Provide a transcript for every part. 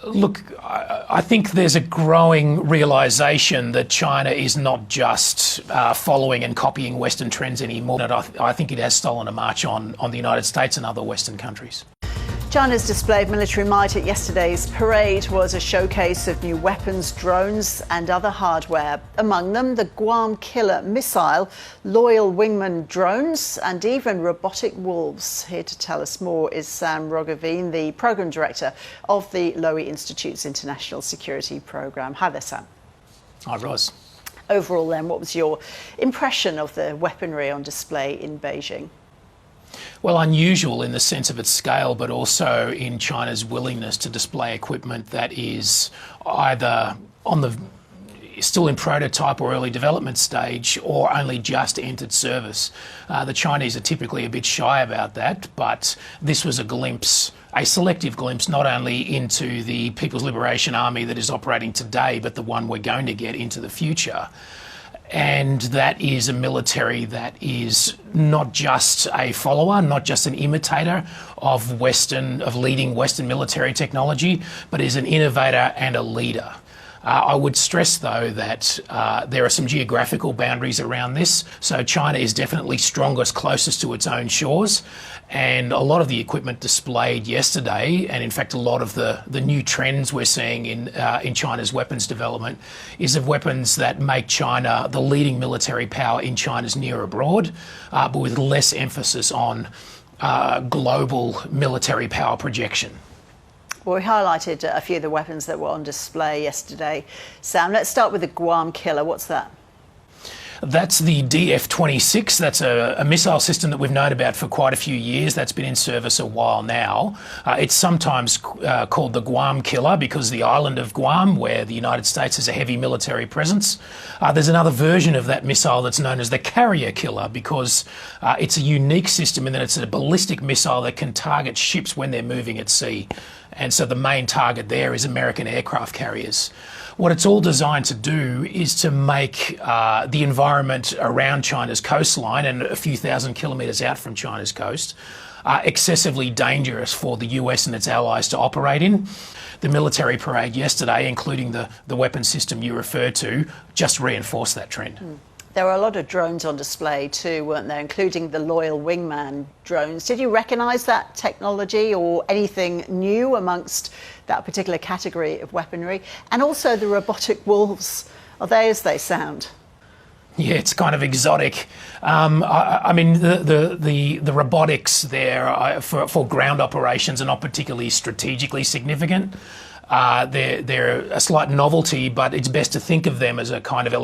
Look, I think there's a growing realisation that China is not just following and copying Western trends anymore. I think it has stolen a march on the United States and other Western countries. China's display of military might at yesterday's parade was a showcase of new weapons, drones and other hardware. Among them, the Guam killer missile, loyal wingman drones and even robotic wolves. Here to tell us more is Sam Roggeveen, the Programme Director of the Lowy Institute's International Security Programme. Hi there, Sam. Hi, Ros. Overall then, what was your impression of the weaponry on display in Beijing? Well, unusual in the sense of its scale, but also in China's willingness to display equipment that is either still in prototype or early development stage, or only just entered service. The Chinese are typically a bit shy about that, but this was a selective glimpse, not only into the People's Liberation Army that is operating today, but the one we're going to get into the future. And that is a military that is not just a follower, not just an imitator of leading Western military technology, but is an innovator and a leader. I would stress, though, that there are some geographical boundaries around this. So China is definitely strongest, closest to its own shores. And a lot of the equipment displayed yesterday, and in fact a lot of the new trends we're seeing in China's weapons development, is of weapons that make China the leading military power in China's near abroad, but with less emphasis on global military power projection. Well, we highlighted a few of the weapons that were on display yesterday. Sam, let's start with the Guam killer. What's that? That's the DF-26. That's a missile system that we've known about for quite a few years. That's been in service a while now. It's sometimes called the Guam killer because the island of Guam, where the United States has a heavy military presence. There's another version of that missile that's known as the carrier killer because it's a unique system in that it's a ballistic missile that can target ships when they're moving at sea. And so the main target there is American aircraft carriers. What it's all designed to do is to make the environment around China's coastline and a few thousand kilometres out from China's coast excessively dangerous for the US and its allies to operate in. The military parade yesterday, including the weapons system you referred to, just reinforced that trend. There were a lot of drones on display too, weren't there, including the loyal wingman drones. Did you recognise that technology or anything new amongst that particular category of weaponry? And also the robotic wolves, are they as they sound? Yeah, it's kind of exotic. I mean, the robotics there for ground operations are not particularly strategically significant. They're a slight novelty, but it's best to think of them as a kind of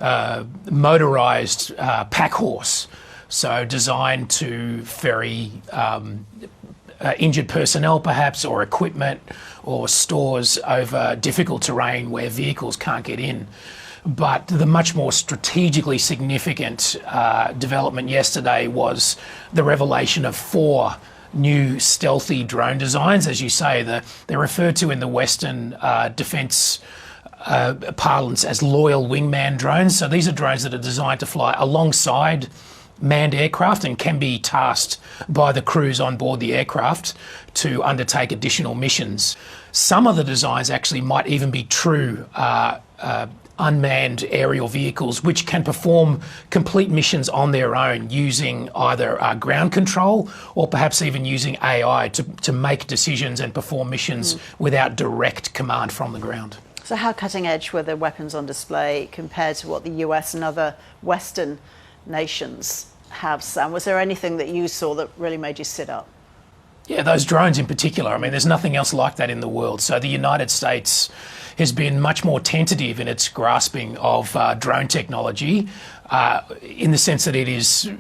motorised pack horse, so designed to ferry injured personnel perhaps, or equipment or stores over difficult terrain where vehicles can't get in. But the much more strategically significant development yesterday was the revelation of 4 new stealthy drone designs. As you say, they're referred to in the Western defence parlance as loyal wingman drones. So these are drones that are designed to fly alongside manned aircraft and can be tasked by the crews on board the aircraft to undertake additional missions. Some of the designs actually might even be true unmanned aerial vehicles which can perform complete missions on their own using either ground control or perhaps even using AI to make decisions and perform missions without direct command from the ground. So how cutting edge were the weapons on display compared to what the US and other Western nations have, Sam? Was there anything that you saw that really made you sit up? Yeah, those drones in particular. I mean, there's nothing else like that in the world. So the United States has been much more tentative in its grasping of drone technology, in the sense that it is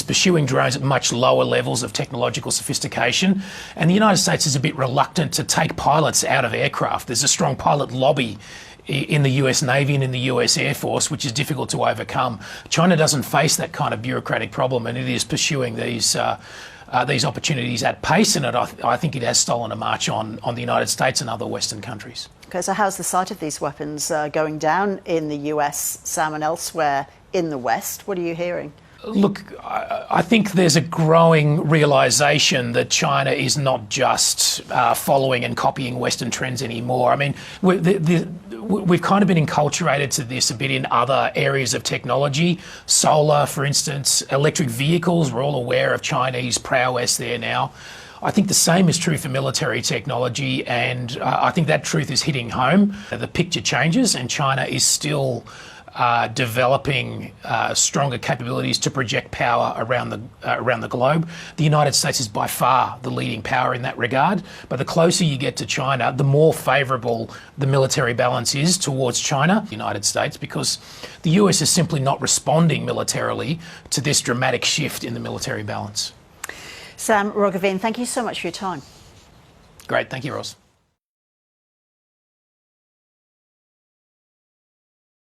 pursuing drones at much lower levels of technological sophistication. And the United States is a bit reluctant to take pilots out of aircraft. There's a strong pilot lobby in the US Navy and in the US Air Force, which is difficult to overcome. China doesn't face that kind of bureaucratic problem, and it is pursuing these opportunities at pace, and I think it has stolen a march on the United States and other Western countries. Okay, so how's the sight of these weapons going down in the US, Sam, and elsewhere in the West? What are you hearing? Look, I think there's a growing realisation that China is not just following and copying Western trends anymore. I mean, we've kind of been enculturated to this a bit in other areas of technology. Solar, for instance, electric vehicles, we're all aware of Chinese prowess there now. I think the same is true for military technology, and I think that truth is hitting home. The picture changes, and China is still developing stronger capabilities to project power around the globe. The United States is by far the leading power in that regard, but the closer you get to China, the more favourable the military balance is towards China, the United States, because the US is simply not responding militarily to this dramatic shift in the military balance. Sam Roggeveen, thank you so much for your time. Great, thank you, Ross.